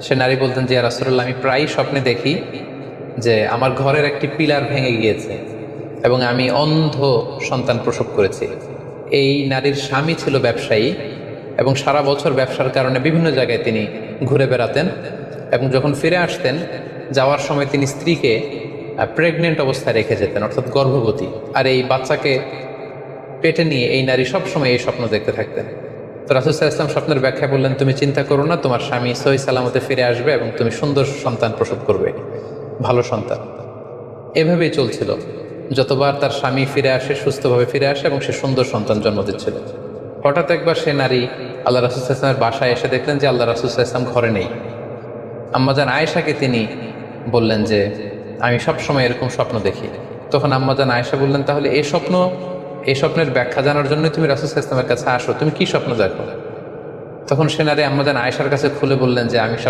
সে নারী বলতেন যে ইয়া রাসূলুল্লাহ, আমি প্রায়ই স্বপ্নে দেখি যে আমার ঘরের একটি পিলার ভেঙে গিয়েছে এবং আমি অন্ধ সন্তান প্রসব করেছি। এই নারীর স্বামী ছিল ব্যবসায়ী এবং সারা বছর ব্যবসার কারণে বিভিন্ন জায়গায় তিনি ঘুরে বেড়াতেন এবং যখন ফিরে আসতেন যাওয়ার সময় তিনি স্ত্রীকে প্রেগনেন্ট অবস্থায় রেখে যেতেন, অর্থাৎ গর্ভবতী। আর এই বাচ্চাকে পেটে নিয়ে এই নারী সবসময় এই স্বপ্ন দেখতে থাকতেন। তো রাসূল সাল্লাল্লাহু আলাইহি ওয়াসাল্লাম স্বপ্নের ব্যাখ্যা বললেন, তুমি চিন্তা করো না, তোমার স্বামী সহি সালামতে ফিরে আসবে এবং তুমি সুন্দর সন্তান প্রসব করবে, ভালো সন্তান। এভাবেই চলছিল। যতবার তার স্বামী ফিরে আসে, সুস্থভাবে ফিরে আসে এবং সে সুন্দর সন্তান জন্ম দিচ্ছিল। হঠাৎ একবার সে নারী আল্লাহ রাসূল সাল্লাল্লাহু আলাইহি ওয়াসাল্লামের বাসায় এসে দেখলেন যে আল্লাহ রাসূল সাল্লাল্লাহু আলাইহি ওয়াসাল্লাম ঘরে নেই। আম্মাজান আয়েশাকে তিনি বললেন যে আমি সবসময় এরকম স্বপ্ন দেখি। তখন আম্মাজান আয়েশা বললেন, তাহলে এই স্বপ্নের ব্যাখ্যা জানার জন্য তুমি রাসূল সাল্লাল্লাহু আলাইহি ওয়াসাল্লামের কাছে আসো, তুমি কি স্বপ্ন দেখো? তখন সে নারী আম্মাজান আয়েশার কাছে খুলে বললেন যে আমি